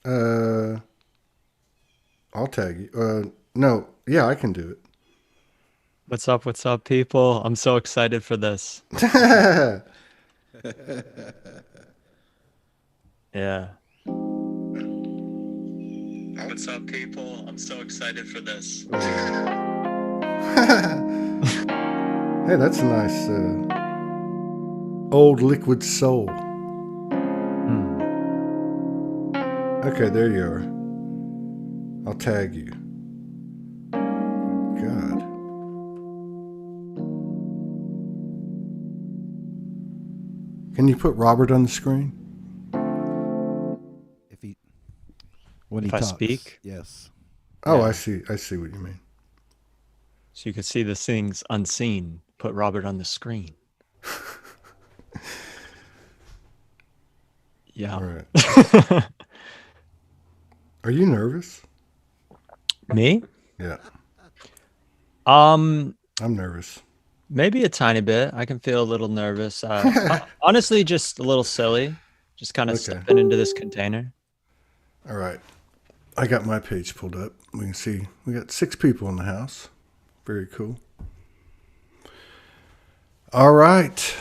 Uh, I'll tag you. No, yeah, I can do What's up, people? I'm so excited for this. it. Yeah. What's up, people? I'm so excited for this. Hey, that's a nice old liquid soul. Hmm. Okay, there you are. I'll tag you. God. Can you put Robert on the screen? If he when he If I talks, speak, yes. Oh, I yeah. see. I see what you mean. So you could see the things unseen. Put Robert on the screen. All Yeah. right. Are you nervous? Me? Yeah, Um, I'm nervous. Maybe a tiny bit. I can feel a little nervous. Honestly, just a little silly. Just kind of Okay. stepping into this container. All right. I got my page pulled up. We can see we got 6 people in the house. Very cool. All right.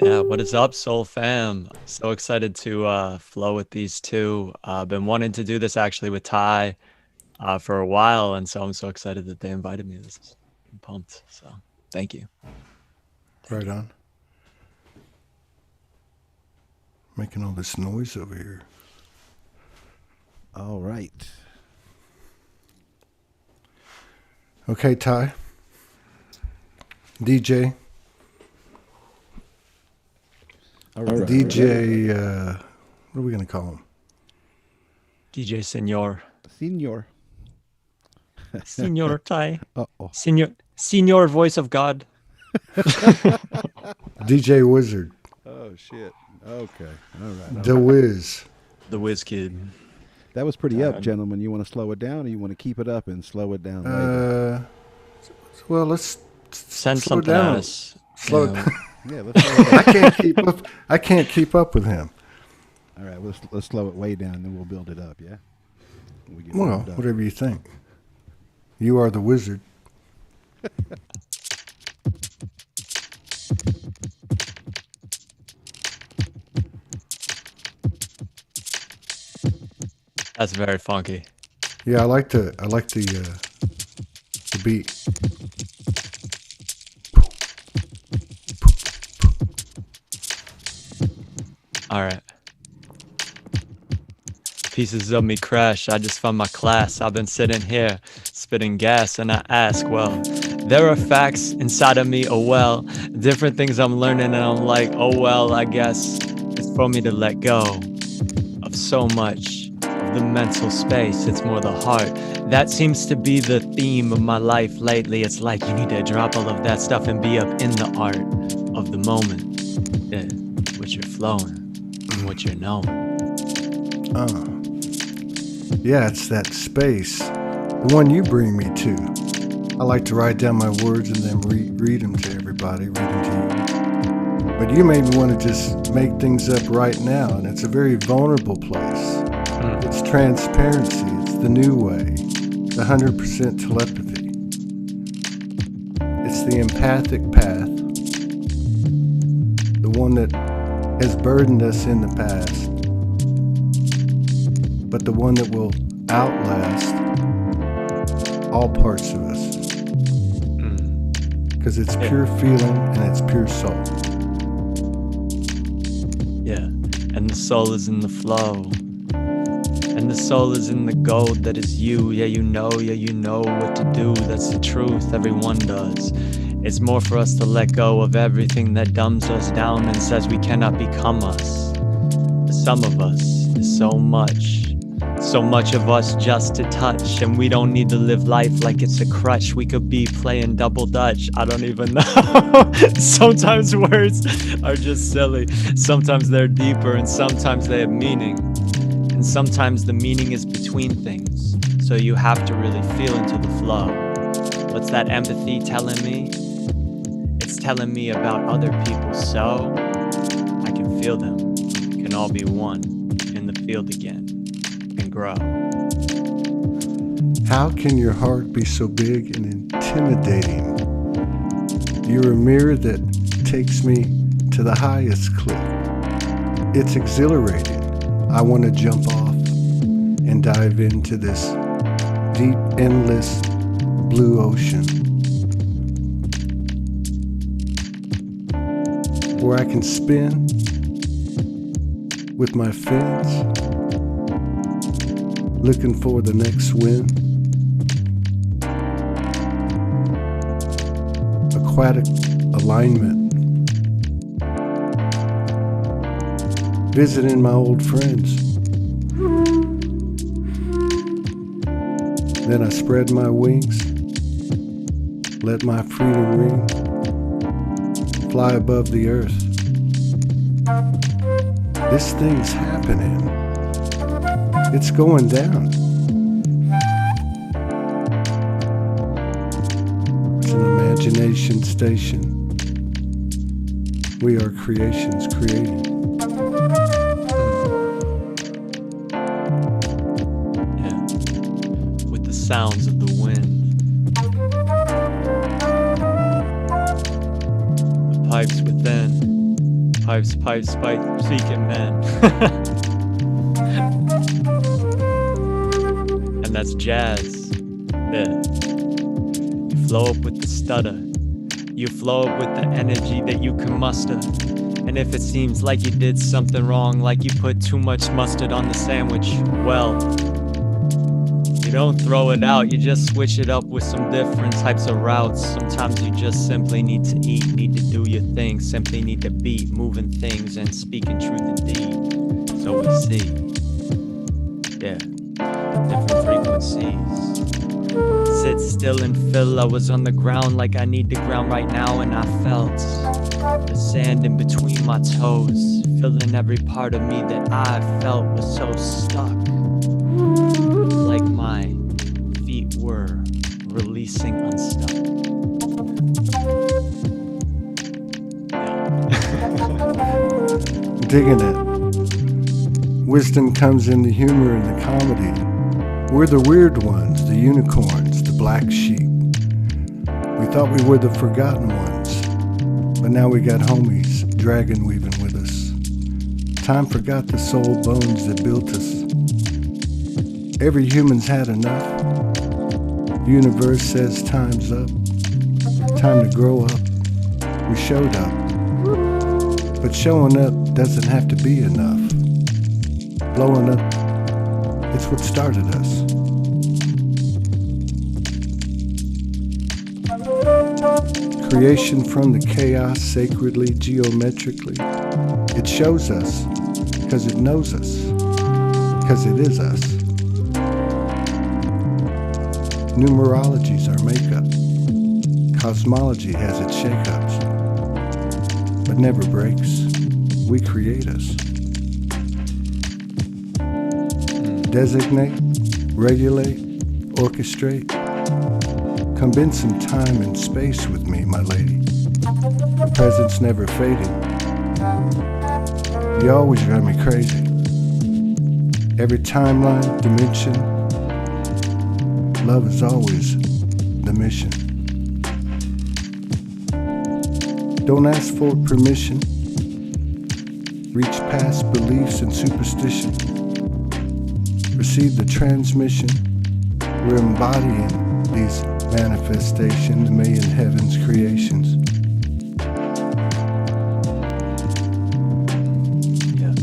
Yeah, what is up, Soul Fam? So excited to flow with these two. Been wanting to do this actually with Ty for a while, and so I'm so excited that they invited me. I'm pumped. So thank you. Right on. Making all this noise over here. All right. Okay, Ty. DJ. All right. DJ. What are we gonna call him? DJ Senor. Senior. Senor Ty. Uh-oh. Senor voice of God. DJ Wizard. Oh shit. Okay. All right. The Wiz. The Whiz Kid. That was pretty up, Uh, gentlemen. You want to slow it down, or you want to keep it up and slow it down later? Well, let's Send slow something at down. us. Slow you it know. down. Yeah. Let's slow it I down. can't keep up. I can't keep up with him. All right. Let's slow it way down, then we'll build it up. Yeah. When we get Well, warmed up. whatever you think. You are the wizard. That's very funky. Yeah, I like the beat. All right. Pieces of me crash. I just found my class. I've been sitting here spitting gas, and I ask, well, there are facts inside of me. Oh well, different things I'm learning, and I'm like, oh well, I guess it's for me to let go of so much of the mental space. It's more the heart. That seems to be the theme of my life lately. It's like you need to drop all of that stuff and be up in the art of the moment. Yeah, what you're flowing and what you're knowing. Oh, yeah, it's that space, the one you bring me to. I like to write down my words and then read them to everybody, read them to you. But you made me want to just make things up right now, and it's a very vulnerable place. It's transparency. It's the new way. The 100% telepathy. It's the empathic path. The one that has burdened us in the past, but the one that will outlast all parts of us. Because it's pure feeling and it's pure soul. Yeah, and the soul is in the flow. And the soul is in the gold that is you. Yeah, you know what to do. That's the truth, everyone does. It's more for us to let go of everything that dumbs us down and says we cannot become us. The sum of us is so much of us just to touch. And we don't need to live life like it's a crutch. We could be playing double dutch. I don't even know. Sometimes words are just silly. Sometimes they're deeper and sometimes they have meaning. And sometimes the meaning is between things. So you have to really feel into the flow. What's that empathy telling me? It's telling me about other people so I can feel them. can all be one in the field again and grow. How can your heart be so big and intimidating? You're a mirror that takes me to the highest cliff. It's exhilarating. I want to jump off and dive into this deep, endless blue ocean where I can spin with my fins, looking for the next wind. Aquatic alignment. Visiting my old friends. Then I spread my wings, let my freedom ring, fly above the earth. This thing's happening. It's going down. It's an imagination station. We are creations creating. Sounds of the wind, the pipes within, pipes seeking men. And that's jazz. Yeah. You flow up with the stutter, you flow up with the energy that you can muster. And if it seems like you did something wrong, like you put too much mustard on the sandwich, well, you don't throw it out, you just switch it up with some different types of routes. Sometimes you just simply need to eat, need to do your thing, simply need to beat, moving things and speaking truth indeed. So we see, yeah, different frequencies. Sit still and feel, I was on the ground like I need the ground right now, and I felt the sand in between my toes, feeling every part of me that I felt was so stuck. Like my feet were releasing unstuck. Yeah. Digging it. Wisdom comes in the humor and the comedy. We're the weird ones, the unicorns, the black sheep. We thought we were the forgotten ones, but now we got homies dragon weaving with us. Time forgot the soul bones that built us. Every human's had enough. The universe says time's up. Time to grow up. We showed up. But showing up doesn't have to be enough. Blowing up, it's what started us. Creation from the chaos sacredly, geometrically. It shows us because it knows us, because it is us. Numerology's our makeup. Cosmology has its shakeups, but never breaks. We create us. Designate, regulate, orchestrate. Come spend some time and space with me, my lady. Your presence never fading. You always drive me crazy. Every timeline, dimension, love is always the mission. Don't ask for permission. Reach past beliefs and superstition. Receive the transmission. We're embodying these manifestations, million heavens creations. Yeah.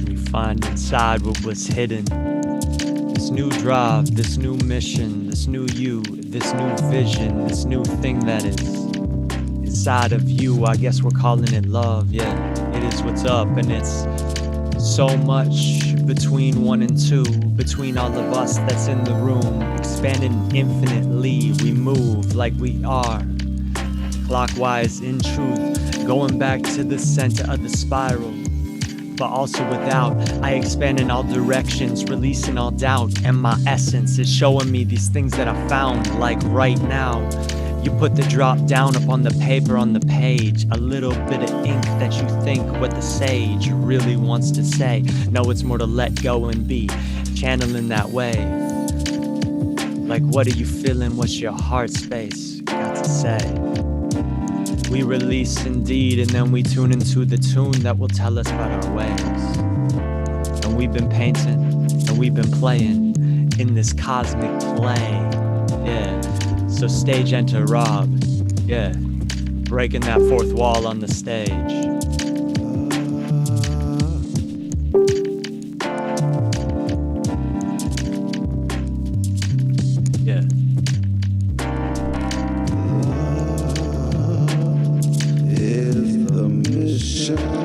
We find inside what was hidden. This new drive, this new mission, this new you, this new vision, this new thing that is inside of you. I guess we're calling it love. Yeah, it is what's up, and it's so much between one and two, between all of us that's in the room, expanding infinitely. We move like we are, clockwise in truth, going back to the center of the spiral, but also without. I expand in all directions, releasing all doubt, and my essence is showing me these things that I found, like right now. You put the drop down upon the paper on the page, a little bit of ink that you think what the sage really wants to say. No, it's more to let go and be, channeling that wave. Like, what are you feeling? What's your heart space got to say? We release indeed, and then we tune into the tune that will tell us about our ways. And we've been painting, and we've been playing in this cosmic play, yeah. So stage enter Rob, yeah, breaking that fourth wall on the stage. Yeah. Is the mission.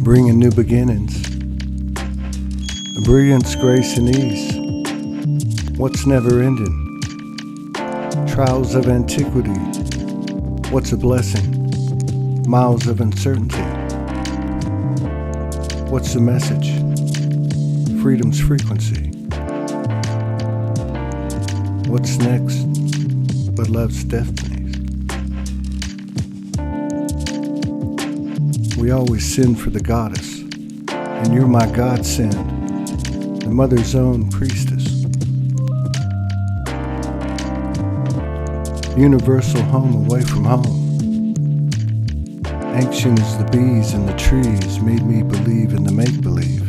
Bringing new beginnings, a brilliance, grace, and ease. What's never ending? Trials of antiquity. What's a blessing? Miles of uncertainty. What's the message? Freedom's frequency. What's next but love's destinies? We always sin for the goddess, and you're my godsend, the mother's own priestess. Universal home away from home. Ancient as the bees and the trees made me believe in the make-believe.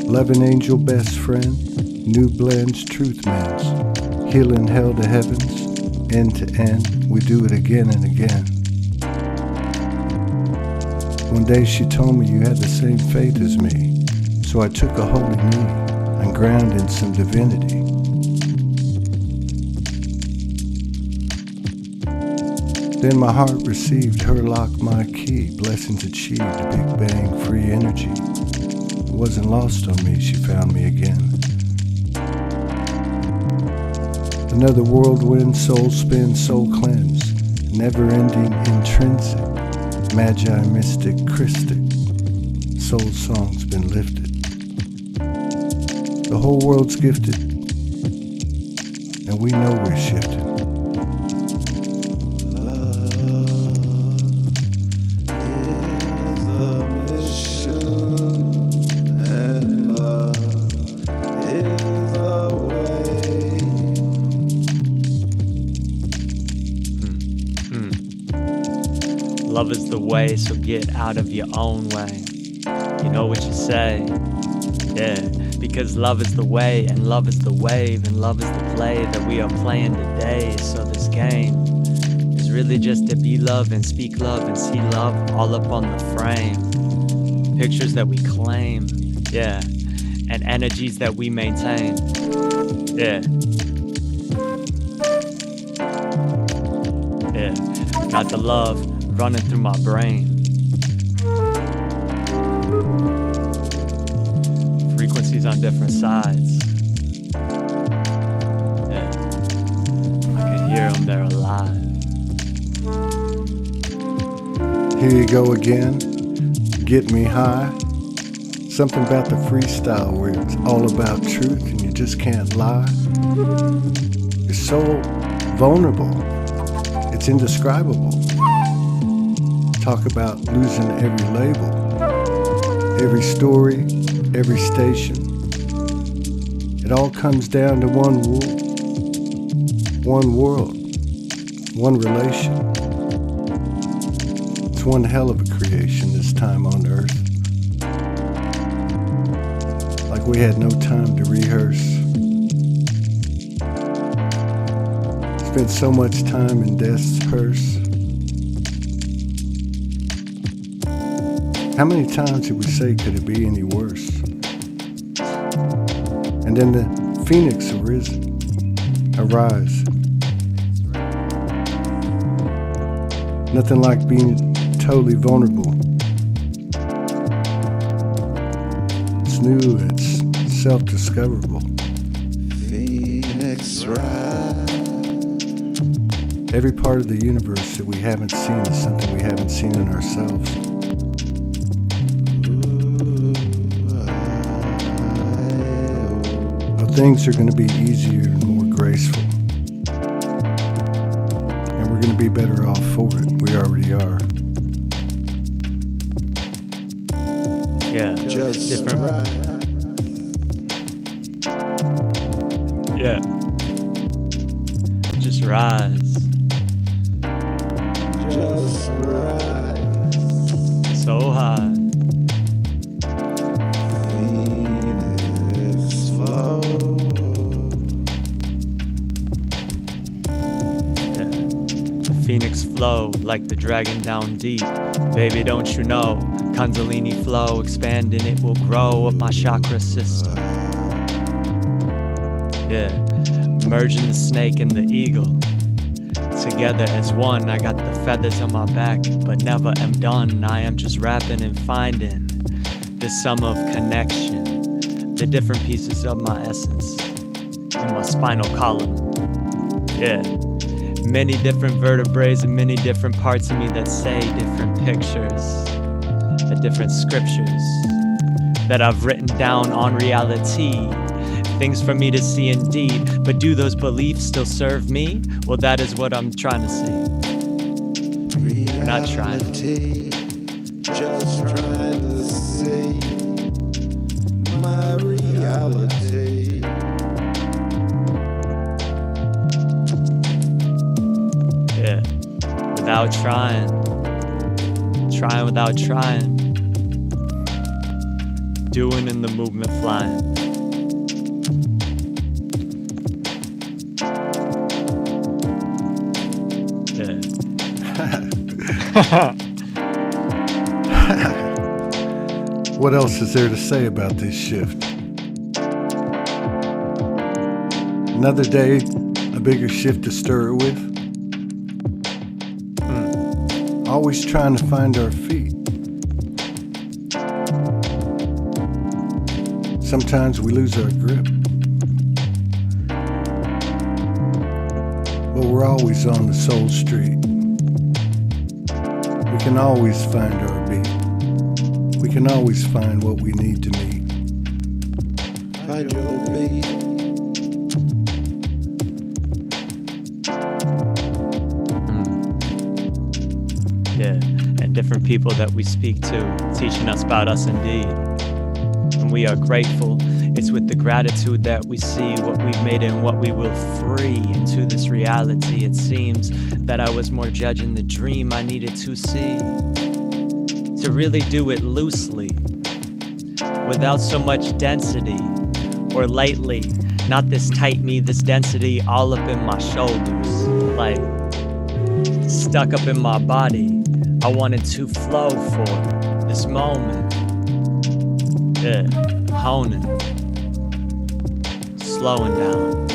Loving angel best friend, new blends, truth mends, healing hell to heavens, end to end, we do it again and again. One day she told me you had the same faith as me, so I took a holy knee and ground in some divinity. Then my heart received her lock, my key, blessings achieved, Big Bang, free energy. It wasn't lost on me, she found me again. Another whirlwind, soul spin, soul cleanse, never-ending, intrinsic, magi, mystic, Christic, soul song's been lifted. The whole world's gifted, and we know we're shifted. Love is the way, so get out of your own way. You know what you say? Yeah, because love is the way, and love is the wave, and love is the play that we are playing today. So this game is really just to be love and speak love and see love all up on the frame. Pictures that we claim, yeah, and energies that we maintain, yeah. Yeah, got the love running through my brain. Frequencies on different sides. Yeah. I can hear them, they're alive. Here you go again, get me high. Something about the freestyle where it's all about truth and you just can't lie. It's so vulnerable, it's indescribable. Talk about losing every label, every story, every station. It all comes down to one rule, one world, one relation. It's one hell of a creation this time on Earth. Like we had no time to rehearse. Spent so much time in death's hearse. How many times did we say, could it be any worse? And then the phoenix arise. Nothing like being totally vulnerable. It's new, it's self-discoverable. Phoenix rise. Every part of the universe that we haven't seen is something we haven't seen in ourselves. Things are going to be easier and more graceful. And we're going to be better off for it. We already are. Yeah, Just different. right. Yeah, just rise. Just right. So high. Phoenix flow. Yeah. The phoenix flow like the dragon down deep. Baby, don't you know? Kundalini flow, expanding it will grow up my chakra system. Yeah, merging the snake and the eagle. Together as one, I got the feathers on my back, but never am done. I am just rapping and finding the sum of connection, the different pieces of my essence in my spinal column. Yeah, many different vertebrae and many different parts of me that say different pictures, the different scriptures that I've written down on reality. Things for me to see indeed, but do those beliefs still serve me? Well, that is what I'm trying to see. We're not trying. Reality, just trying to see my reality. Yeah, without trying. Trying without trying. Doing in the movement flying. What else is there to say about this shift? Another day, a bigger shift to stir it with. Always trying to find our feet. Sometimes we lose our grip. But we're always on the soul street. We can always find our beat. We can always find what we need to meet. Find your beat. Yeah, and different people that we speak to, teaching us about us indeed. And we are grateful. It's with the gratitude that we see what we've made and what we will free into this reality. It seems that I was more judging the dream I needed to see. To really do it loosely, without so much density, or lightly, not this tight me, this density all up in my shoulders, like stuck up in my body. I wanted to flow for this moment. Yeah, honing, slowing down.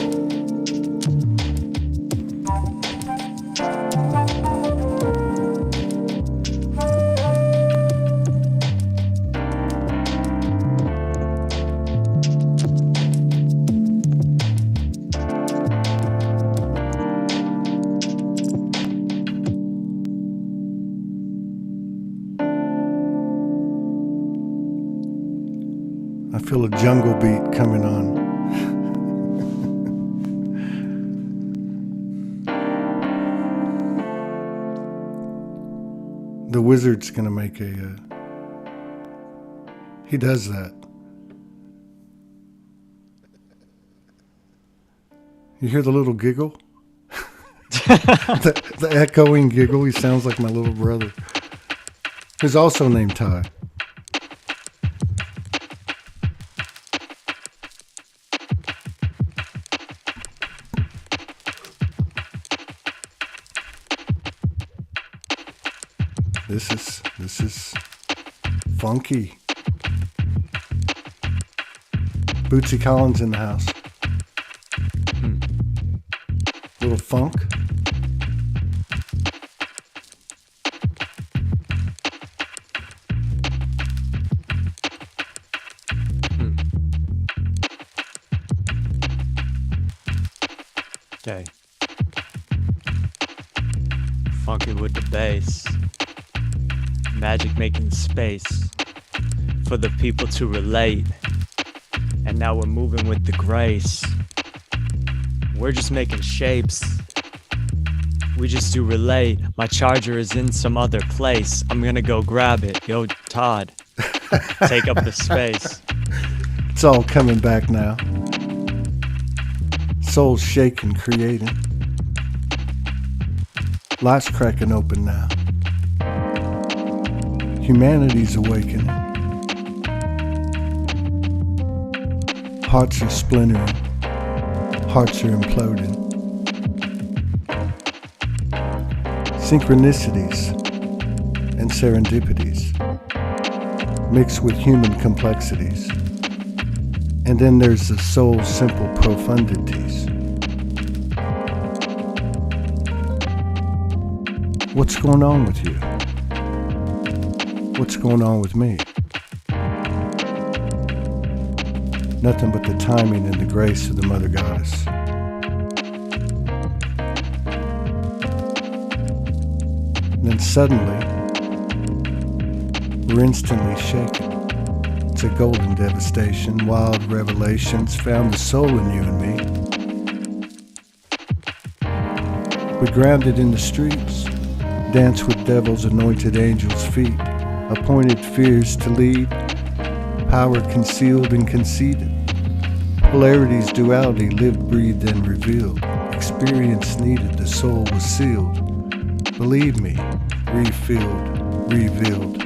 I feel a jungle beat coming on. The wizard's gonna make a... he does that. You hear the little giggle? the echoing giggle. He sounds like my little brother, who's also named Ty. This is funky. Bootsy Collins in the house. Hmm. Little funk. Okay. Funky with the bass. Magic making space for the people to relate. And now we're moving with the grace. We're just making shapes. We just do relate. My charger is in some other place. I'm gonna go grab it. Yo, Todd, take up the space. It's all coming back now. Soul's shaking, creating. Lights cracking open now. Humanity's awakening. Hearts are splintering. Hearts are imploding. Synchronicities and serendipities mixed with human complexities. And then there's the soul's simple profundities. What's going on with you? What's going on with me? Nothing but the timing and the grace of the Mother Goddess. And then suddenly, we're instantly shaken. It's a golden devastation, wild revelations found the soul in you and me. We grounded in the streets, danced with devils, anointed angels' feet, appointed fears to lead, power concealed and conceded. Polarity's duality lived, breathed, and revealed. Experience needed, the soul was sealed. Believe me, refilled, revealed.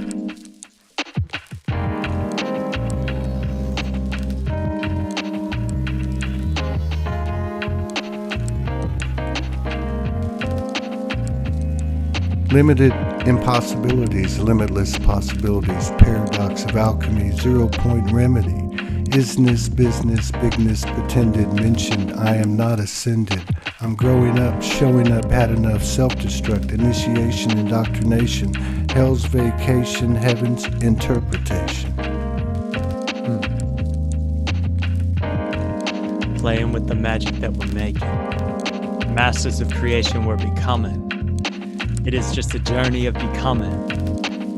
Limited impossibilities, limitless possibilities, paradox of alchemy, 0-point remedy, isness, business, bigness, pretended, mentioned, I am not ascended. I'm growing up, showing up, had enough, self-destruct, initiation, indoctrination, hell's vacation, heaven's interpretation. Playing with the magic that we're making. Masters of creation we're becoming. It is just a journey of becoming.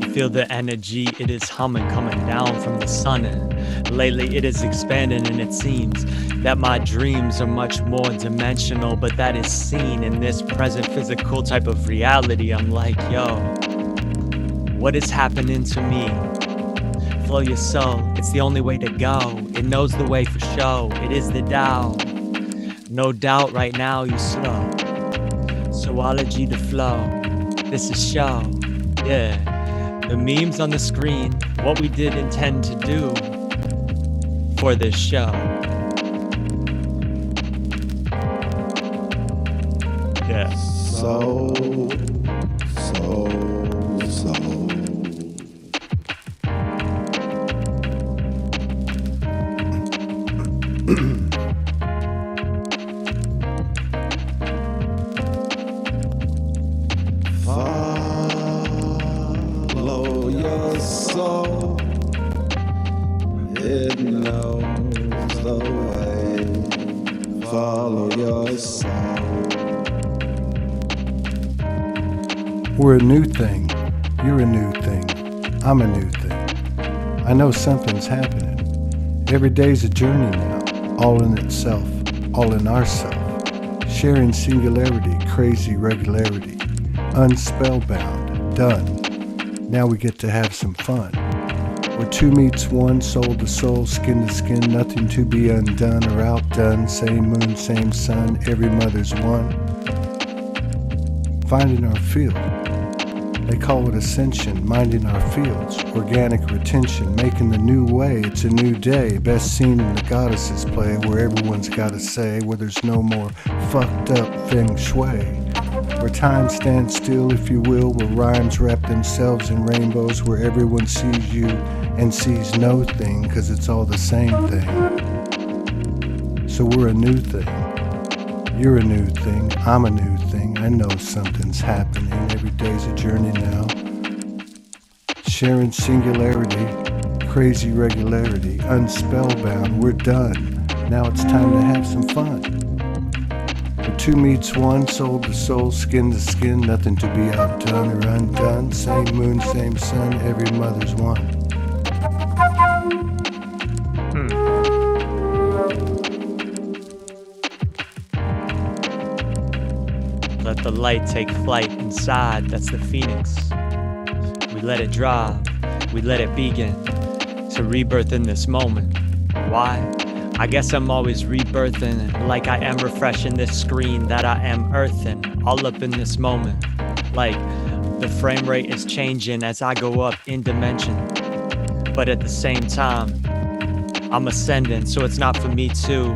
You feel the energy, it is humming, coming down from the sun. And lately it is expanding, and it seems that my dreams are much more dimensional, but that is seen in this present physical type of reality. I'm like, yo, what is happening to me? Flow your soul, it's the only way to go. It knows the way for show, it is the Tao. No doubt right now you slow. Soulogy the flow. This is show, yeah. The memes on the screen, what we did intend to do for this show. Yeah. Soul. Follow your soul. It knows the way. Follow your soul. We're a new thing. You're a new thing. I'm a new thing. I know something's happening. Every day's a journey now, all in itself, all in ourself. Sharing singularity, crazy regularity, unspellbound, done. Now we get to have some fun. Where two meets one, soul to soul, skin to skin, nothing to be undone or outdone. Same moon, same sun, every mother's one. Finding our field. They call it ascension, minding our fields, organic retention, making the new way. It's a new day, best seen in the goddesses play, where everyone's got a say, where there's no more fucked up feng shui. Where time stands still, if you will, where rhymes wrap themselves in rainbows, where everyone sees you and sees no thing, 'cause it's all the same thing. So we're a new thing. You're a new thing, I'm a new thing. I know something's happening, every day's a journey now. Sharing singularity, crazy regularity, unspellbound, we're done. Now it's time to have some fun. The two meets one, soul to soul, skin to skin, nothing to be outdone or undone. Same moon, same sun, every mother's one. Let the light take flight inside, that's the phoenix. We let it drive, we let it begin to rebirth in this moment. Why? I guess I'm always rebirthing, like I am refreshing this screen that I am earthing, all up in this moment. Like the frame rate is changing as I go up in dimension, but at the same time, I'm ascending, so it's not for me to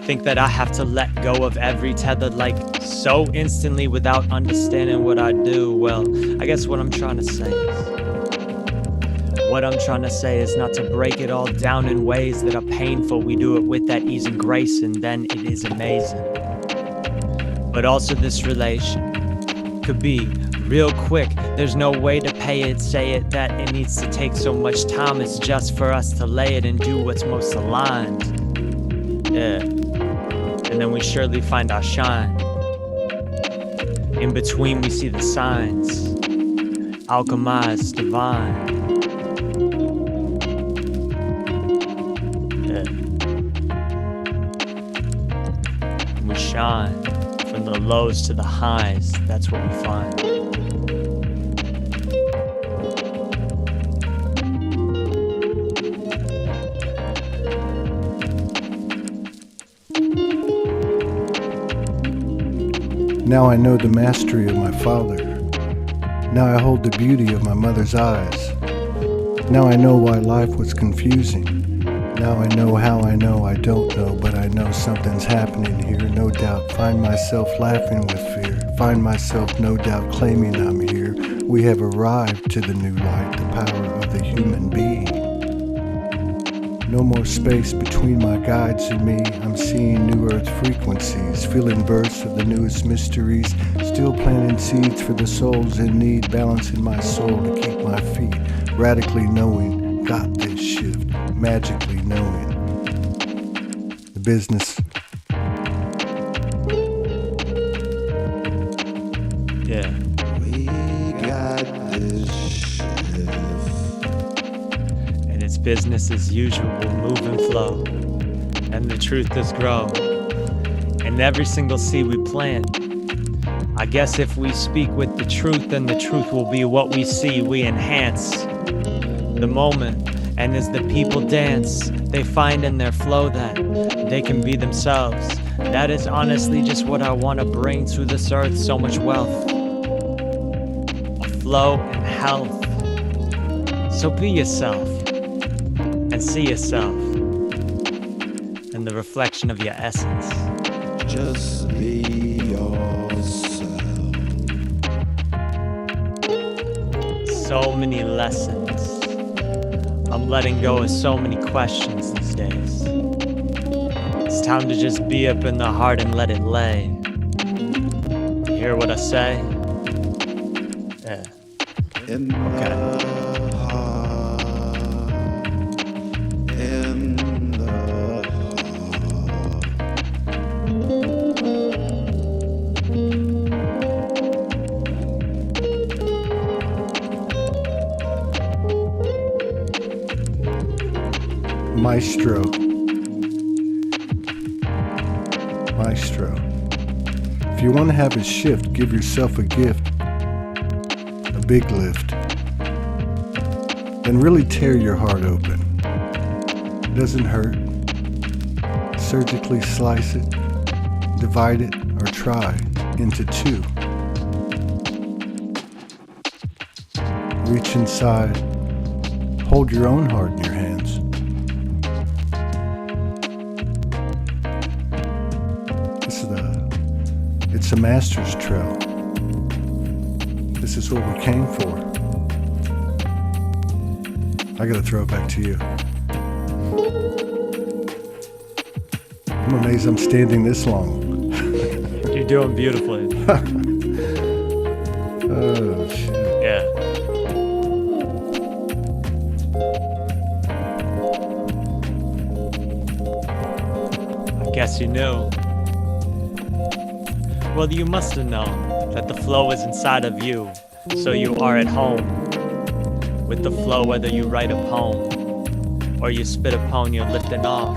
think that I have to let go of every tether like so instantly without understanding what I do. Well, I guess what I'm trying to say is not to break it all down in ways that are painful. We do it with that ease and grace, and then it is amazing. But also this relation could be real quick. There's no way to pay it, say it, that it needs to take so much time. It's just for us to lay it and do what's most aligned. Yeah. And then we surely find our shine. In between we see the signs, alchemized, divine. Yeah. And we shine from the lows to the highs, that's what we find. Now I know the mastery of my father. Now I hold the beauty of my mother's eyes. Now I know why life was confusing. Now I know how I know I don't know, but I know something's happening here, no doubt. Find myself laughing with fear. Find myself no doubt claiming I'm here. We have arrived to the new light, the power of the human being. No more space between my guides and me. I'm seeing new earth frequencies, feeling bursts of the newest mysteries, still planting seeds for the souls in need, balancing my soul to keep my feet, radically knowing, got this shift, magically knowing. The business. Yeah. We got this shift. It's business as usual, move and flow, and the truth does grow. And every single seed we plant, I guess if we speak with the truth, then the truth will be what we see. We enhance the moment, and as the people dance, they find in their flow that they can be themselves. That is honestly just what I want to bring to this earth, so much wealth, a flow and health. So be yourself. And see yourself and the reflection of your essence. Just be yourself. So many lessons. I'm letting go of so many questions these days. It's time to just be up in the heart and let it lay. You hear what I say? Yeah. In Okay. Maestro. Maestro. If you want to have a shift, give yourself a gift, a big lift. Then really tear your heart open. It doesn't hurt. Surgically slice it, divide it, or try into two. Reach inside, hold your own heart in your hands. It's a master's trail. This is what we came for. I gotta throw it back to you. I'm amazed I'm standing this long. You're doing beautifully. Oh, shit. Yeah. I guess you knew. Well, you must have known that the flow is inside of you, so you are at home with the flow, whether you write a poem or you spit a poem you're lifting off.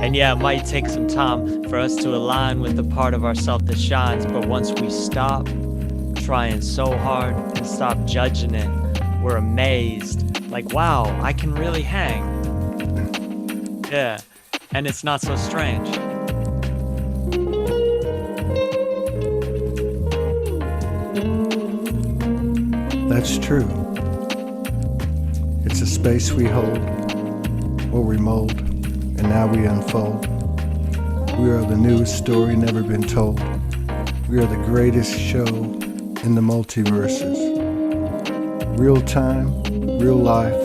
And yeah, it might take some time for us to align with the part of ourselves that shines, but once we stop trying so hard and stop judging it, we're amazed. Like, wow, I can really hang. Yeah, and it's not so strange. That's true. It's a space we hold, where we mold, and now we unfold. We are the newest story never been told. We are the greatest show in the multiverses. Real time, real life.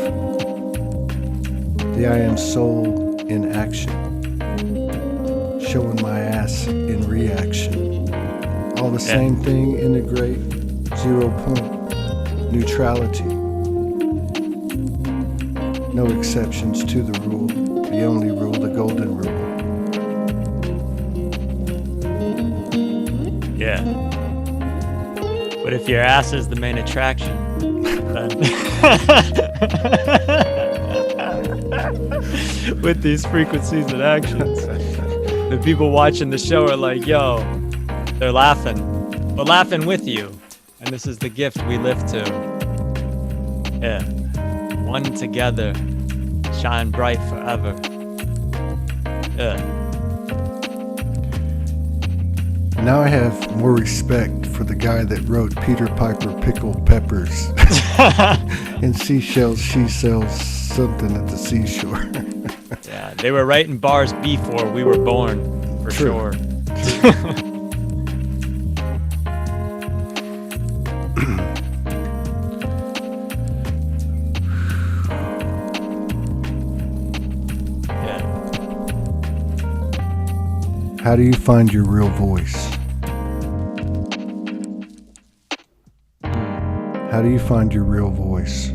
The I am soul in action. Showing my ass in reaction. All the same thing, integrate, 0 point. Neutrality. No exceptions to the rule. The only rule, the golden rule. Yeah. But if your ass is the main attraction, then with these frequencies and actions, the people watching the show are like, yo, they're laughing. But laughing with you. And this is the gift we live to. Yeah. One together. Shine bright forever. Yeah. Now I have more respect for the guy that wrote Peter Piper Pickled Peppers and Seashells She Sells Something at the Seashore. Yeah, they were writing bars before we were born, for sure. How do you find your real voice? How do you find your real voice?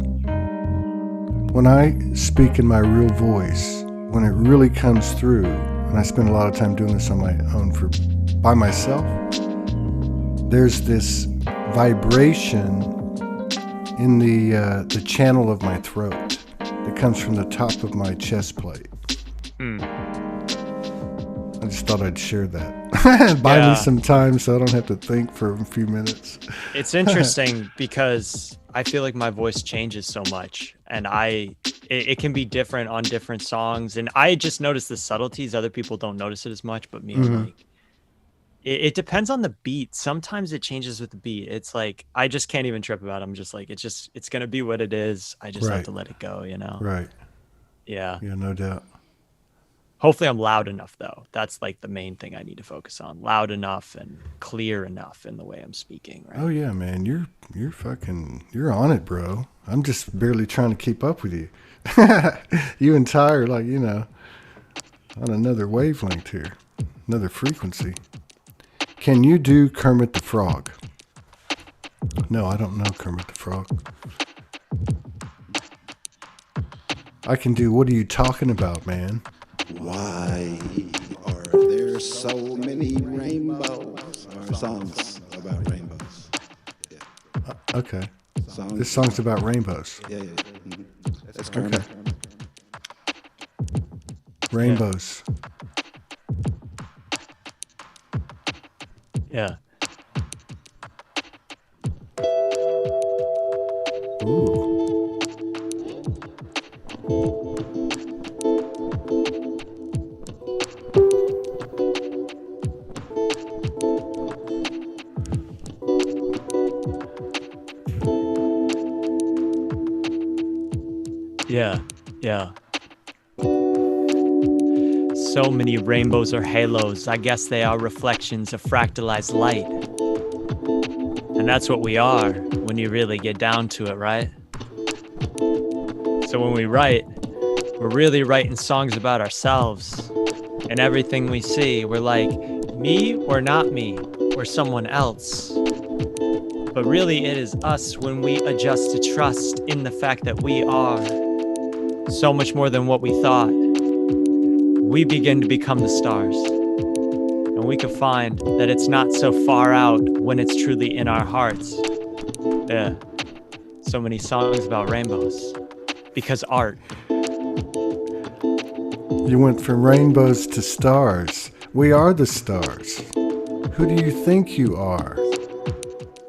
When I speak in my real voice, when it really comes through, and I spend a lot of time doing this on my own by myself, there's this vibration in the channel of my throat that comes from the top of my chest plate. I just thought I'd share that. Buy me some time so I don't have to think for a few minutes. It's interesting because I feel like my voice changes so much, and it can be different on different songs. And I just notice the subtleties. Other people don't notice it as much, but me, I'm like, it depends on the beat. Sometimes it changes with the beat. It's like, I just can't even trip about it. I'm just like, it's going to be what it is. I just have to let it go, you know? Right. Yeah. Yeah, no doubt. Hopefully I'm loud enough, though. That's like the main thing I need to focus on. Loud enough and clear enough in the way I'm speaking, right? Oh yeah, man. You're on it, bro. I'm just barely trying to keep up with you. You and Ty are like, on another wavelength here. Another frequency. Can you do Kermit the Frog? No, I don't know Kermit the Frog. I can do What Are You Talking About, Man? Why are there so many rainbows? Or songs about rainbows. Yeah. Okay. This song's about rainbows. Yeah. Mm-hmm. That's Kermit. Okay. Rainbows. Yeah. Ooh. Yeah. So many rainbows or halos. I guess they are reflections of fractalized light. And that's what we are when you really get down to it, right? So when we write, we're really writing songs about ourselves. And everything we see, we're like, me or not me, or someone else. But really it is us when we adjust to trust in the fact that we are so much more than what we thought. We begin to become the stars. And And we can find that it's not so far out when it's truly in our hearts. Yeah. So many songs about rainbows. Because art. You went from rainbows to stars. We are the stars. Who do you think you are?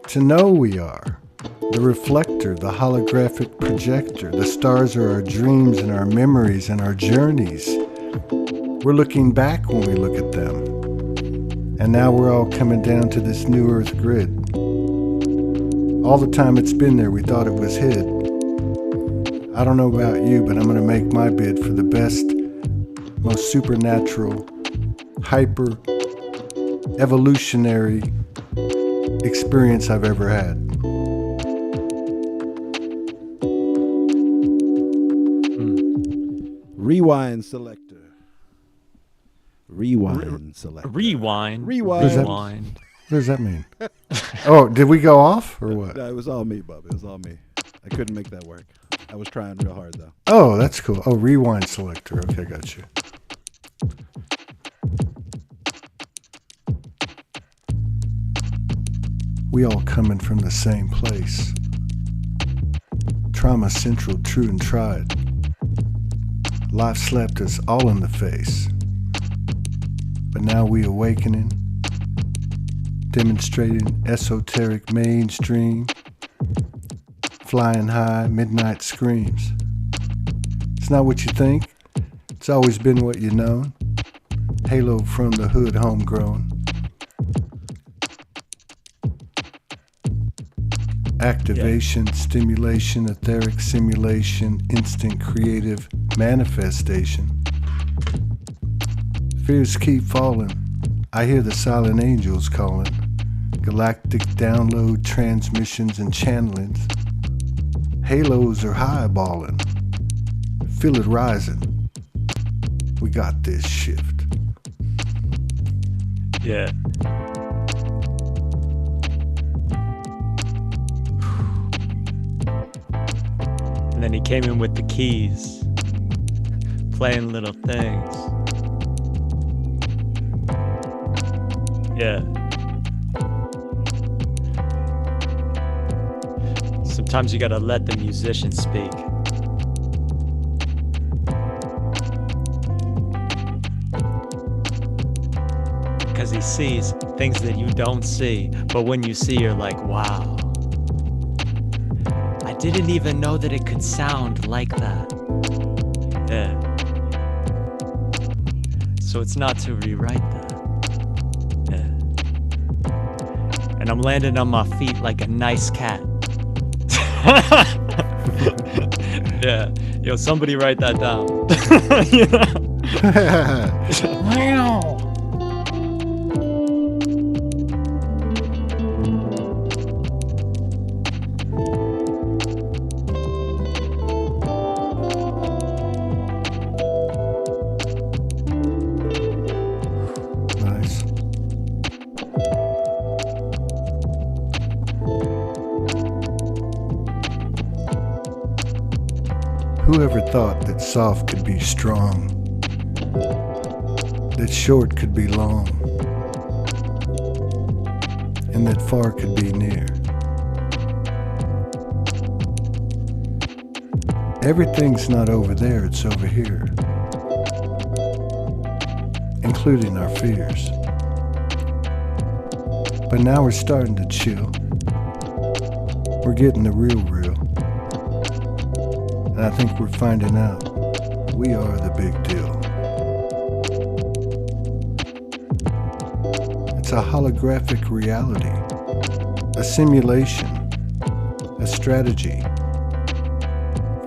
To know we are. The reflector, the holographic projector. The stars are our dreams and our memories and our journeys. We're looking back when we look at them. And now we're all coming down to this new Earth grid. All the time it's been there, we thought it was hid. I don't know about you, but I'm going to make my bid for the best, most supernatural, hyper, evolutionary experience I've ever had. Rewind selector. Rewind selector. Rewind. Rewind. What does that mean? Oh, did we go off or what? No, it was all me, Bub. It was all me. I couldn't make that work. I was trying real hard, though. Oh, that's cool. Oh, rewind selector. Okay, got you. We all coming from the same place. Trauma central, true and tried. Life slapped us all in the face. But now we awakening, demonstrating esoteric mainstream, flying high, midnight screams. It's not what you think, it's always been what you known. Halo from the hood, homegrown. Activation, stimulation, etheric simulation, instant creative manifestation. Fears keep falling. I hear the silent angels calling. Galactic download transmissions and channelings. Halos are highballing. Feel it rising. We got this shift. Yeah. And then he came in with the keys, playing little things. Yeah. Sometimes you gotta let the musician speak. Because he sees things that you don't see, but when you see, you're like, wow. I didn't even know that it could sound like that. Yeah. So it's not to rewrite that. Yeah. And I'm landing on my feet like a nice cat. Yeah. Yo, somebody write that down. You know? Whoever thought that soft could be strong, that short could be long, and that far could be near? Everything's not over there, it's over here, including our fears. But now we're starting to chill. We're getting the real. And I think we're finding out we are the big deal. It's a holographic reality, a simulation, a strategy.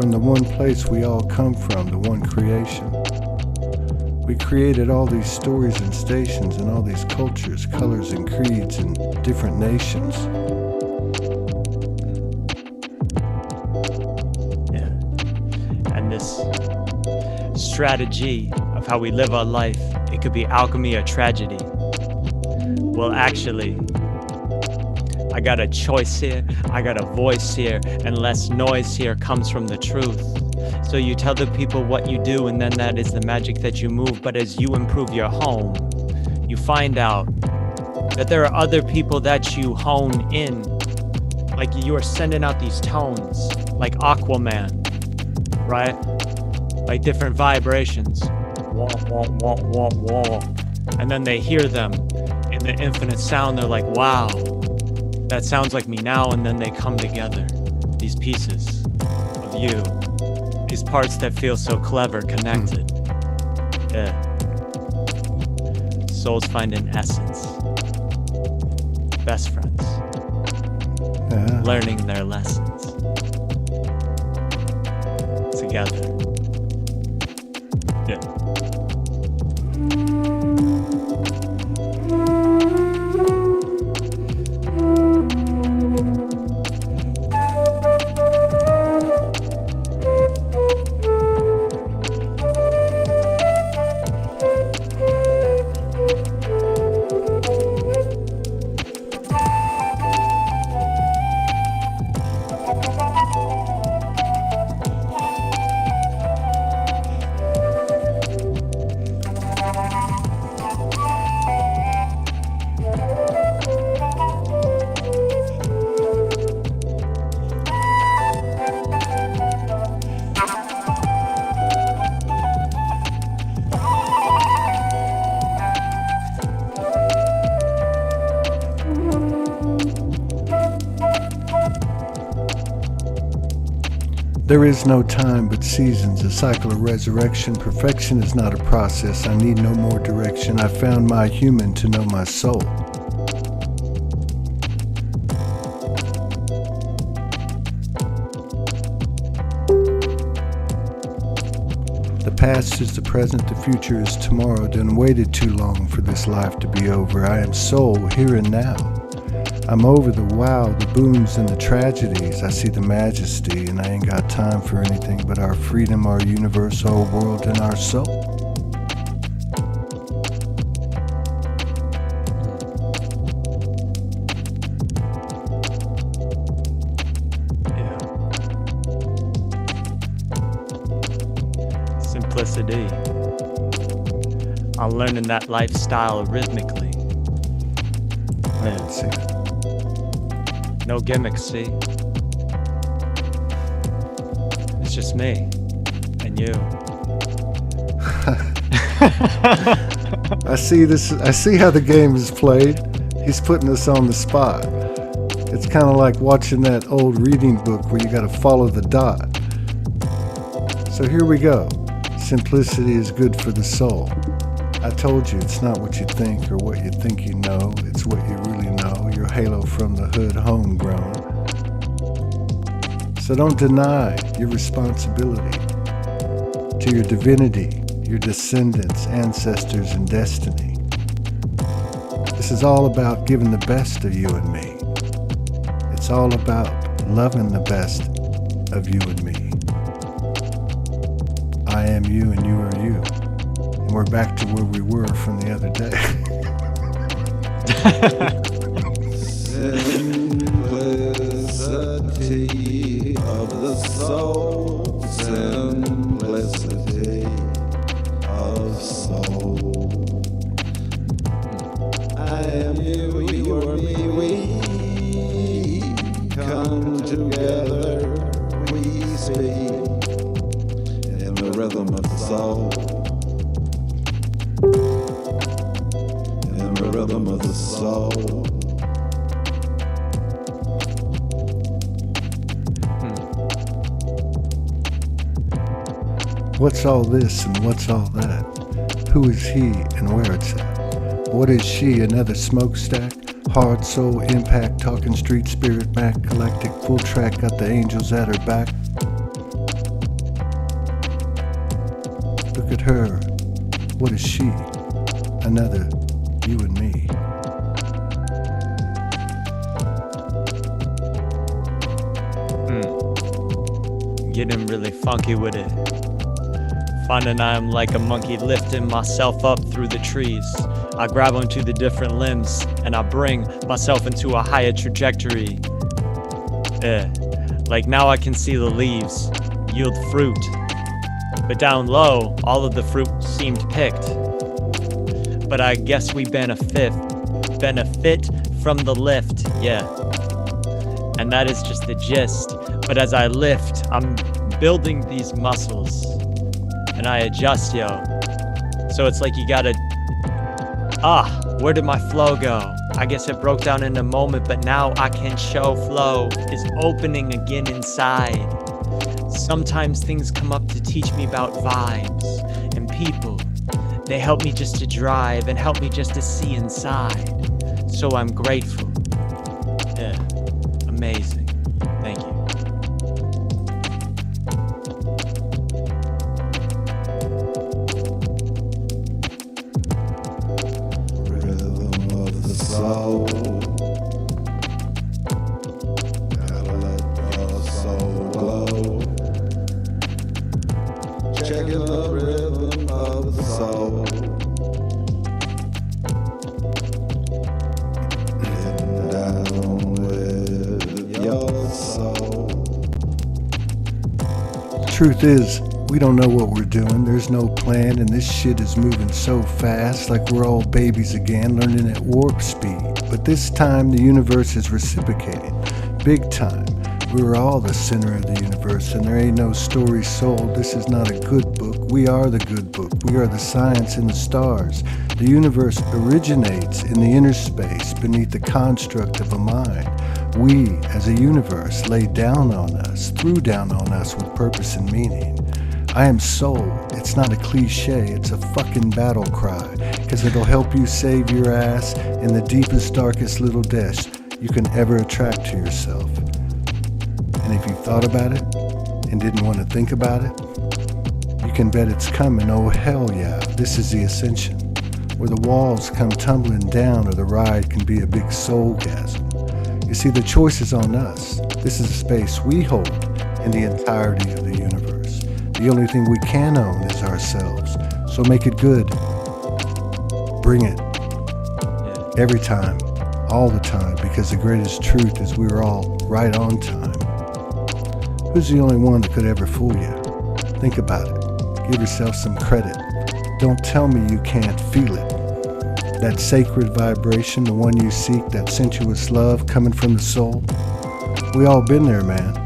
From the one place we all come from, the one creation. We created all these stories and stations and all these cultures, colors and creeds and different nations. Strategy of how we live our life, it could be alchemy or tragedy. Well, actually, I got a choice here, I got a voice here, and less noise here comes from the truth. So you tell the people what you do, and then that is the magic that you move. But as you improve your home, you find out that there are other people that you hone in. Like you are sending out these tones, like Aquaman, right? Like different vibrations. Wah, wah, wah, wah, wah. And then they hear them in the infinite sound. They're like, wow, that sounds like me now. And then they come together, these pieces of you, these parts that feel so clever, connected. Yeah. Souls find an essence. Best friends. Yeah. Learning their lessons. Together. Yeah. There is no time but seasons, a cycle of resurrection. Perfection is not a process. I need no more direction. I found my human to know my soul. The past is the present, the future is tomorrow. Done waited too long for this life to be over. I am soul here and now. I'm over the wow, the booms and the tragedies. I see the majesty, and I ain't got time for anything but our freedom, our universe, our world, and our soul. Yeah. Simplicity. I'm learning that lifestyle rhythmically. I can see it. No gimmicks, see? It's just me and you. I see this. I see how the game is played. He's putting us on the spot. It's kind of like watching that old reading book where you got to follow the dot. So here we go. Simplicity is good for the soul. I told you it's not what you think or what you think you know. It's what you really know. Your halo from the hood, homegrown. So don't deny your responsibility to your divinity, your descendants, ancestors, and destiny. This is all about giving the best of you and me. It's all about loving the best of you and me. I am you and you are you. And we're back to where we were from the other day. Simplicity of the soul, simplicity of soul. I am you, you are me, we come together, we speak in the rhythm of the soul. In the rhythm of the soul. What's all this and what's all that? Who is he and where it's at? What is she, another smokestack? Hard soul impact, talking street spirit Mac, galactic full track, got the angels at her back. Look at her. What is she? Another you and me. Getting really funky with it. Finding I'm like a monkey lifting myself up through the trees. I grab onto the different limbs and I bring myself into a higher trajectory. Like now I can see the leaves yield fruit. But down low, all of the fruit seemed picked. but I guess we benefit from the lift, yeah. And that is just the gist. But as I lift, I'm building these muscles and I adjust, yo. So it's like you gotta, where did my flow go? I guess it broke down in a moment, but now I can show flow is opening again inside. Sometimes things come up to teach me about vibes and people. They help me just to drive and help me just to see inside. So I'm grateful. Yeah, amazing. Thank you. Rhythm of the soul. Gotta let your soul glow. Checking the rhythm of the soul. Getting down with your soul. Truth is, we don't know what we're doing. There's no plan, and this shit is moving so fast, like we're all babies again, learning at warp speed. But this time, the universe is reciprocating. Big time. We are all the center of the universe, and there ain't no story sold. This is not a good book. We are the good book. We are the science in the stars. The universe originates in the inner space beneath the construct of a mind. We, as a universe, lay down on us, threw down on us with purpose and meaning. I am soul. It's not a cliche, it's a fucking battle cry, because it'll help you save your ass in the deepest, darkest little dash you can ever attract to yourself. And if you thought about it and didn't want to think about it, you can bet it's coming. Oh hell yeah, this is the ascension, where the walls come tumbling down or the ride can be a big soulgasm. You see, the choice is on us. This is a space we hold in the entirety of the universe. The only thing we can own is ourselves. So make it good. Bring it. Every time, all the time, because the greatest truth is we're all right on time. Who's the only one that could ever fool you? Think about it. Give yourself some credit. Don't tell me you can't feel it. That sacred vibration, the one you seek, that sensuous love coming from the soul. We all been there, man.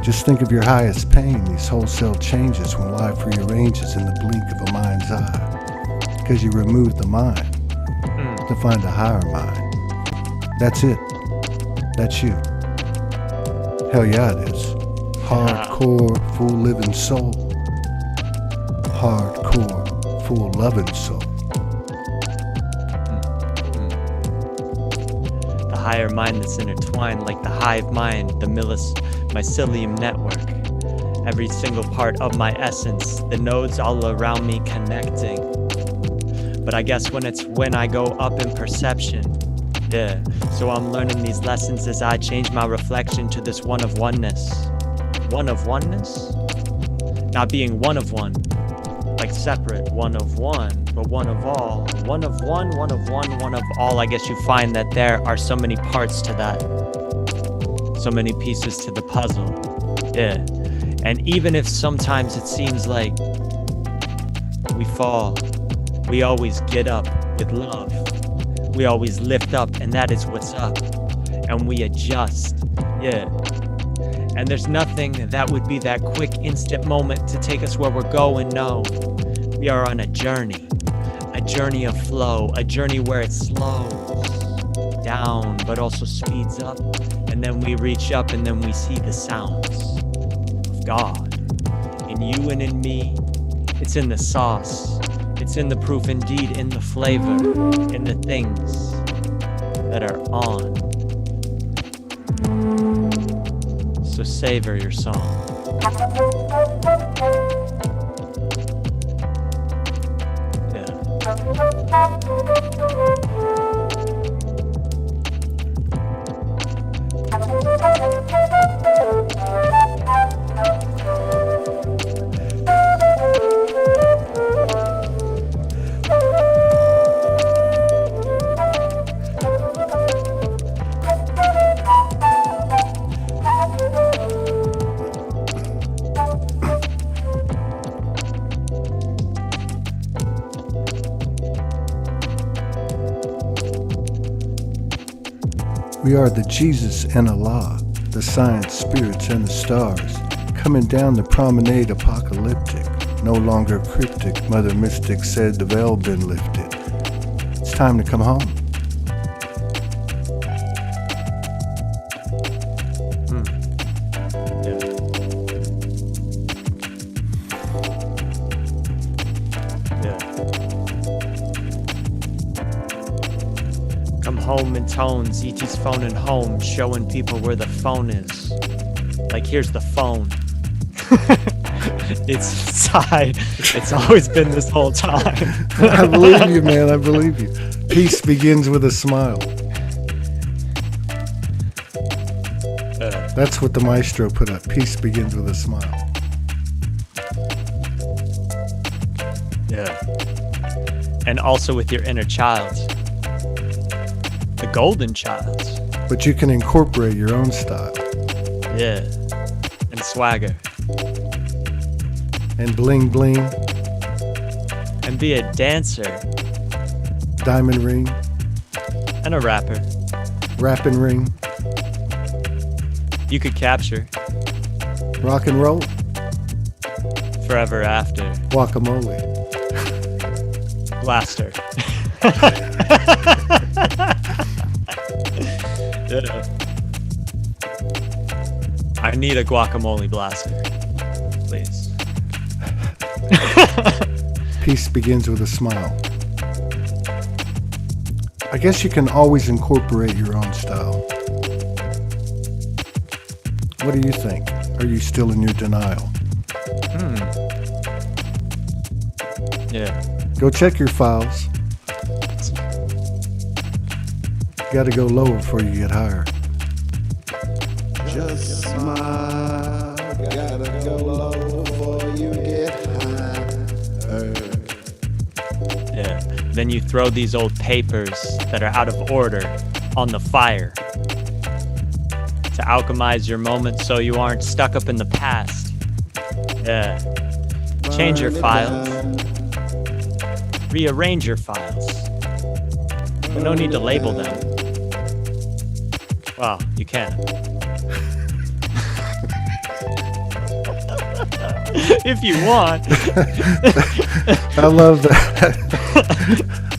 Just think of your highest pain, these wholesale changes when life rearranges in the blink of a mind's eye. Because you remove the mind to find a higher mind. That's it. That's you. Hell yeah, it is. Hardcore, full living soul. Hardcore, full loving soul. The higher mind that's intertwined like the hive mind, the mycelium network. Every single part of my essence, the nodes all around me connecting. But I guess when I go up in perception, yeah. So I'm learning these lessons as I change my reflection to this one of oneness. One of oneness? Not being one of one, like separate, one of one, but one of all. One of one, one of one, one of all. I guess you find that there are so many parts to that. So many pieces to the puzzle. Yeah. And even if sometimes it seems like we fall, we always get up with love. We always lift up, and that is what's up. And we adjust. Yeah. And there's nothing that would be that quick instant moment to take us where we're going. No, we are on a journey of flow, a journey where it slows down but also speeds up, and then we reach up and then we see the sounds of God in you and in me. It's in the sauce, it's in the proof, indeed in the flavor, in the things that are on. So savor your song. We are the Jesus and Allah, the science, spirits, and the stars, coming down the promenade apocalyptic, no longer cryptic. Mother Mystic said the veil been lifted. It's time to come home. Home in tones, E.T.'s phoning home, showing people where the phone is. Like, here's the phone. It's inside. It's always been this whole time. I believe you, man. I believe you. Peace begins with a smile. That's what the maestro put up. Peace begins with a smile. Yeah. And also with your inner child. The golden child. But you can incorporate your own style. Yeah. And swagger. And bling bling. And be a dancer. Diamond ring. And a rapper. Rapping ring. You could capture. Rock and roll. Forever after. Guacamole. Blaster. Yeah. I need a guacamole blaster, please. Peace begins with a smile. I guess you can always incorporate your own style. What do you think? Are you still in your denial? Yeah. Go check your files. Got to go lower before you get higher. Just smile. Gotta go low before you get higher. Yeah. Then you throw these old papers that are out of order on the fire to alchemize your moment so you aren't stuck up in the past. Yeah. Change your files. Rearrange your files. But no need to label them. Well, you can. If you want. I love that.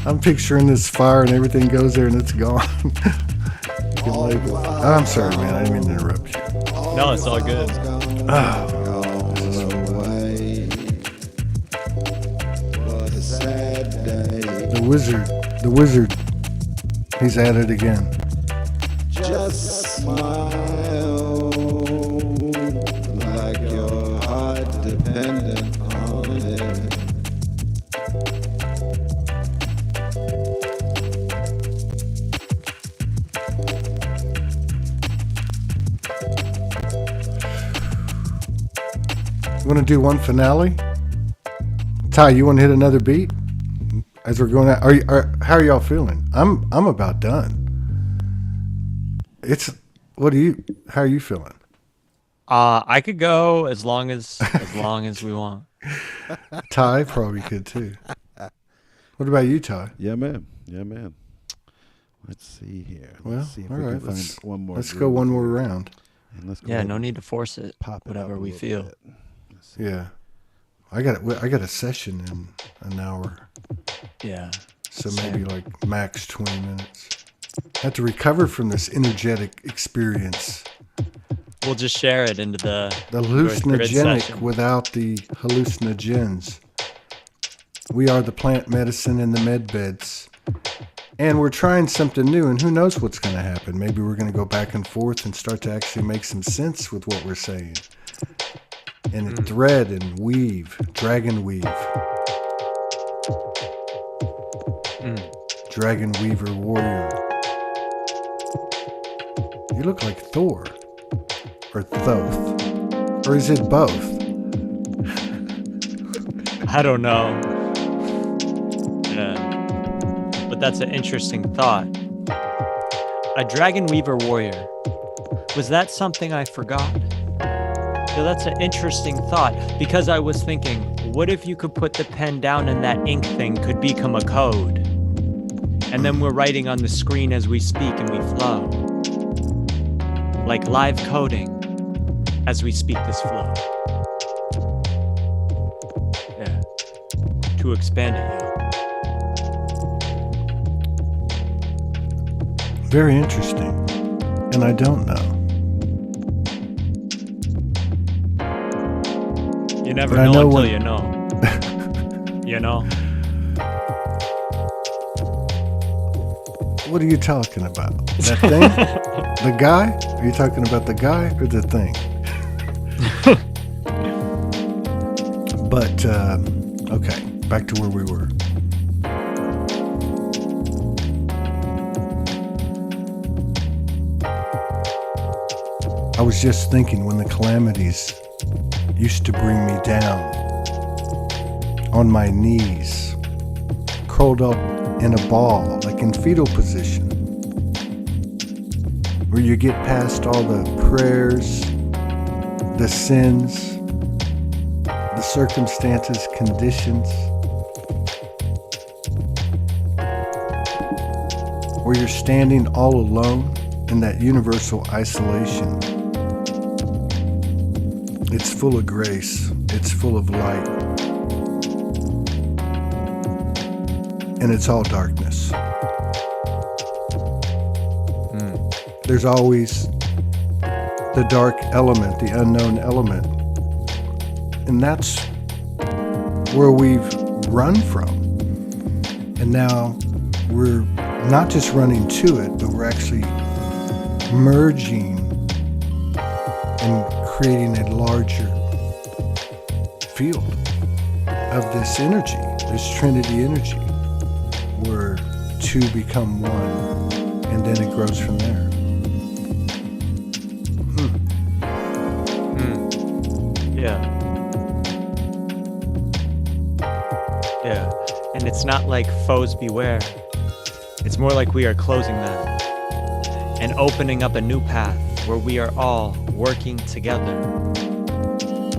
I'm picturing this fire and everything goes there and it's gone. You can label it. I'm sorry, man. I didn't mean to interrupt you. No, it's all good. The wizard, he's at it again. Just smile, like your heart dependent on it. You want to do one finale? Ty, you want to hit another beat? As we're going out, how are y'all feeling? I'm about done. How are you feeling? I could go as long as we want. Ty probably could too. What about you, Ty? Yeah, man. Let's see here. Let's see if we can find one more. Let's go one more round. And let's go Yeah, no need to force it. Pop it whatever up a we little feel. bit. Yeah, I got a session in an hour. Yeah. So Same. maybe like max 20 minutes. I have to recover from this energetic experience. We'll just share it into the hallucinogenic session. without the hallucinogens. We are the plant medicine and the med beds. And we're trying something new, and who knows what's going to happen. Maybe we're going to go back and forth and start to actually make some sense with what we're saying. And thread and weave, dragon weave. Dragon weaver warrior. You look like Thor. Or Thoth. Or is it both? I don't know. Yeah. But that's an interesting thought. A dragon weaver warrior. Was that something I forgot? So that's an interesting thought, because I was thinking, what if you could put the pen down and that ink thing could become a code? And then we're writing on the screen as we speak and we flow. like live coding as we speak this flow. Yeah, to expand it, yeah. Very interesting. And I don't know. You never But I know know until when- you know. You know? What are you talking about? That thing? The guy? Are you talking about the guy or the thing? But, okay, back to where we were. I was just thinking when the calamities used to bring me down on my knees, curled up in a ball, like in fetal position, where you get past all the prayers, the sins, the circumstances, conditions, where you're standing all alone in that universal isolation. It's full of grace, it's full of light, and it's all darkness. There's always the dark element, the unknown element, and that's where we've run from. And now we're not just running to it, but we're actually merging and creating a larger field of this energy, this Trinity energy, where two become one, and then it grows from there. Yeah. Yeah. And it's not like foes beware. It's more like we are closing that and opening up a new path where we are all working together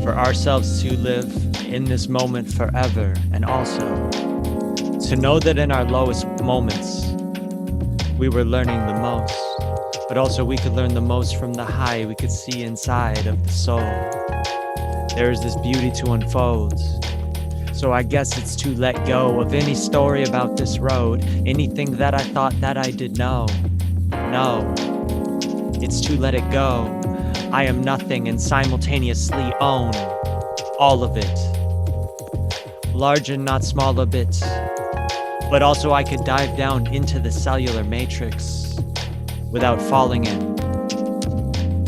for ourselves to live in this moment forever, and also to know that in our lowest moments we were learning the most, but also we could learn the most from the high we could see inside of the soul. There is this beauty to unfold. So I guess it's to let go of any story about this road, anything that I thought that I did know. No, it's to let it go. I am nothing and simultaneously own all of it. Large and not small a bit. But also I could dive down into the cellular matrix without falling in.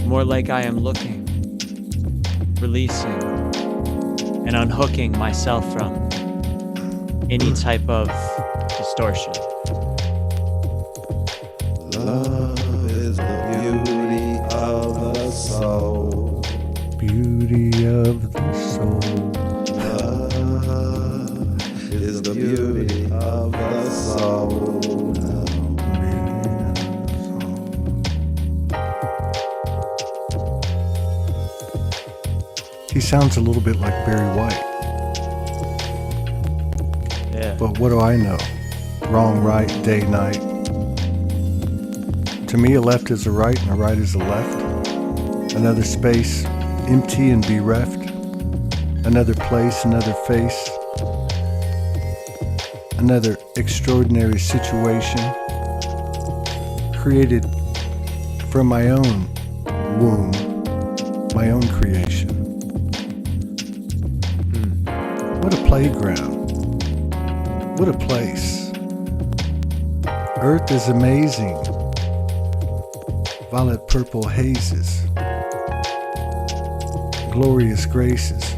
More like I am looking, releasing, and unhooking myself from any type of distortion. Love is the beauty of the soul. Beauty of the soul. Love is the beauty of the soul. He sounds a little bit like Barry White. Yeah. But what do I know? Wrong, right, day, night. To me, a left is a right and a right is a left. Another space, empty and bereft. Another place, another face. Another extraordinary situation created from my own womb, my own creation. What a playground. What a place. Earth is amazing. Violet purple hazes. Glorious graces.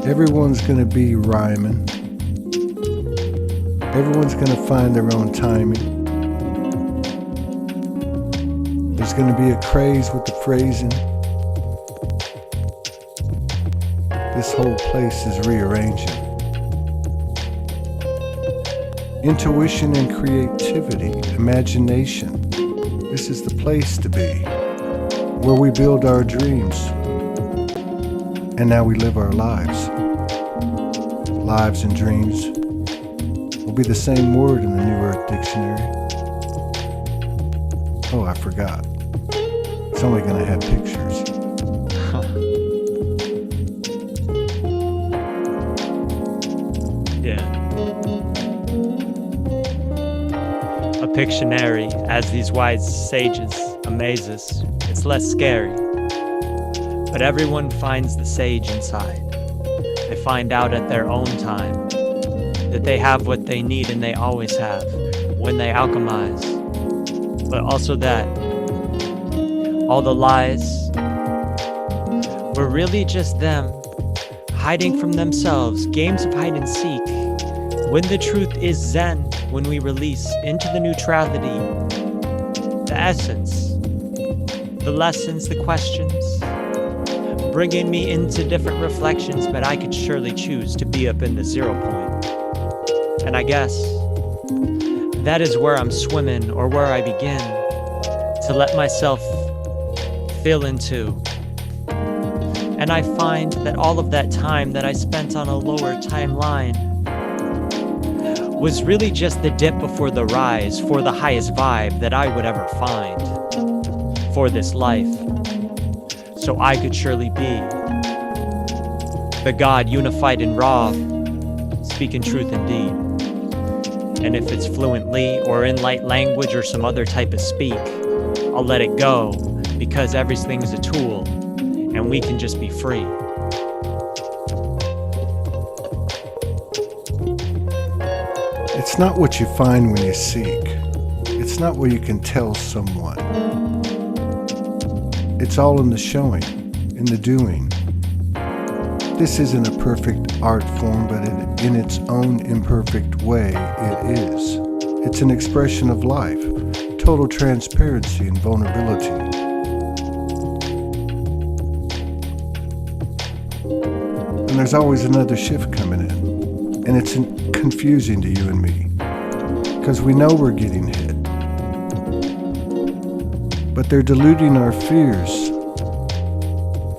Everyone's gonna be rhyming. Everyone's gonna find their own timing. There's gonna be a craze with the phrasing. This whole place is rearranging. Intuition and creativity, imagination. This is the place to be, where we build our dreams. And now we live our lives. Lives and dreams will be the same word in the New Earth Dictionary. Oh, I forgot. It's only going to have pictures. Yeah. A Pictionary, as these wise sages amaze us, it's less scary. But everyone finds the sage inside. They find out at their own time that they have what they need, and they always have when they alchemize. But also that all the lies were really just them hiding from themselves, games of hide and seek. When the truth is Zen, when we release into the neutrality, the essence, the lessons, the questions, bringing me into different reflections, but I could surely choose to be up in the 0 point. And I guess that is where I'm swimming, or where I begin to let myself feel into. And I find that all of that time that I spent on a lower timeline was really just the dip before the rise for the highest vibe that I would ever find for this life. So I could surely be the God unified and raw, speaking truth indeed. And if it's fluently or in light language or some other type of speak, I'll let it go, because everything's a tool and we can just be free. It's not what you find when you seek. It's not what you can tell someone. It's all in the showing, in the doing. This isn't a perfect art form, but in its own imperfect way, it is. It's an expression of life, total transparency and vulnerability. And there's always another shift coming in. And it's confusing to you and me, because we know we're getting hit. But they're diluting our fears,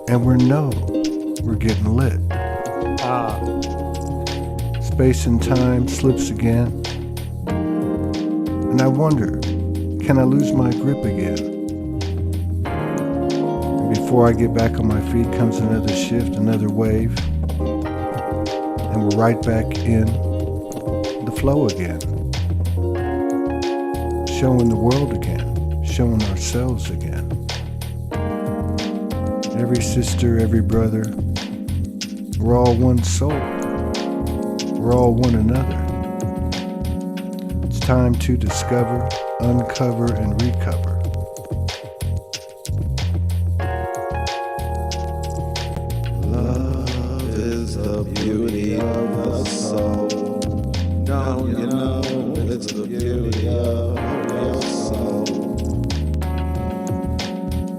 and we're getting lit. Space and time slips again, and I wonder, can I lose my grip again? And before I get back on my feet comes another shift, another wave, and we're right back in the flow again. Showing the world again, showing ourselves again. Every sister, every brother, we're all one soul. We're all one another. It's time to discover, uncover, and recover. Love is the beauty of the soul. Don't you know it's the beauty of your soul?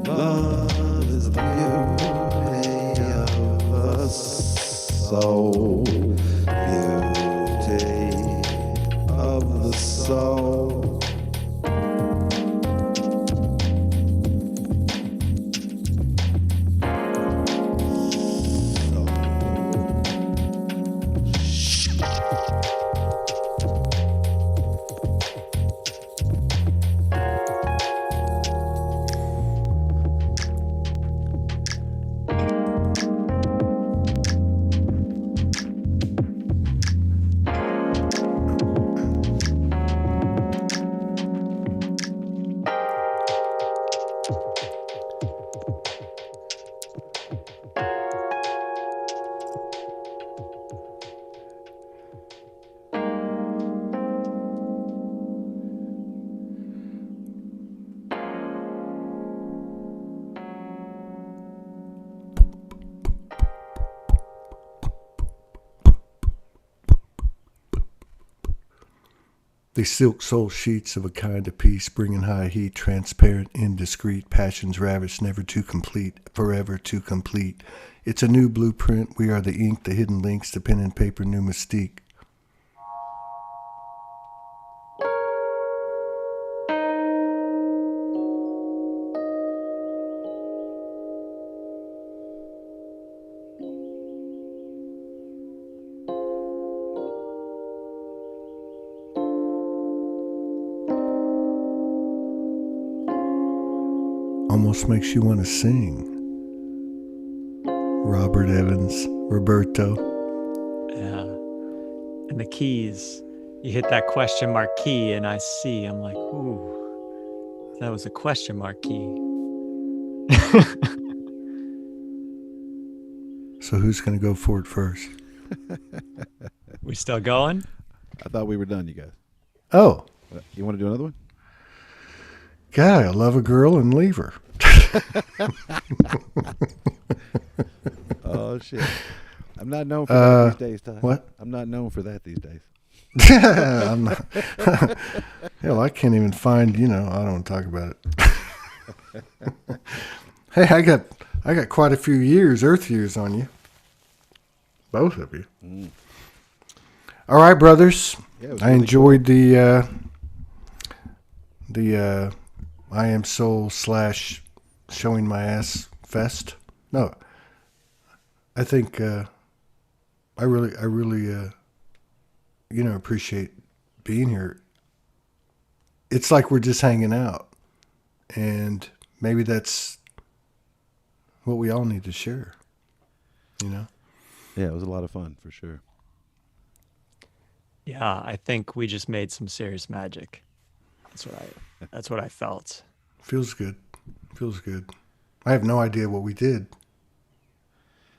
Love is the beauty of the soul. Beauty of the soul. The silk soul sheets of a kind of peace, bringing high heat, transparent, indiscreet, passions ravished, never too complete, forever too complete. It's a new blueprint. We are the ink, the hidden links, the pen and paper, new mystique. almost makes you want to sing. Robert Evans, Roberto. Yeah. And the keys, you hit that question mark key and I see, I'm like, ooh, that was a question mark key. So who's going to go for it first? We still going? I thought we were done, you guys. Oh, You want to do another one? God, I love a girl and leave her. Oh, shit. I'm not known for that these days, Todd. What? I'm not known for that these days. I'm not. Hell, I can't even find, I don't want to talk about it. Hey, I got quite a few years, Earth years on you. Both of you. All right, brothers. Yeah, it was I really enjoyed the I Am Soul / Showing My Ass Fest. No, I think I really appreciate being here. It's like we're just hanging out, and maybe that's what we all need to share. Yeah, it was a lot of fun for sure. Yeah, I think we just made some serious magic. That's what I felt. Feels good. I have no idea what we did.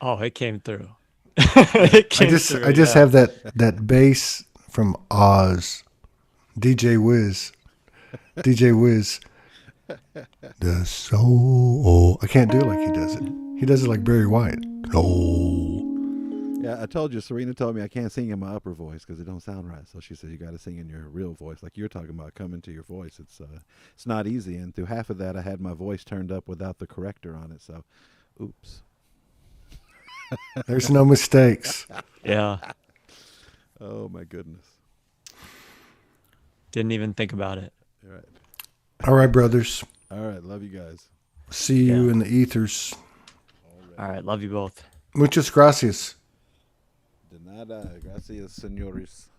Oh, it came through. I just have that bass from Oz, DJ Wiz. The soul. I can't do it like he does it. He does it like Barry White. Oh. Yeah, I told you, Serena told me I can't sing in my upper voice because it don't sound right. So she said you got to sing in your real voice, like you're talking about, coming to your voice. It's not easy. And through half of that, I had my voice turned up without the corrector on it. So, oops. There's no mistakes. Yeah. Oh my goodness. Didn't even think about it. All right. All right, brothers. All right. Love you guys. See you in the ethers. All right. Love you both. Muchas gracias. De nada. Gracias, señores.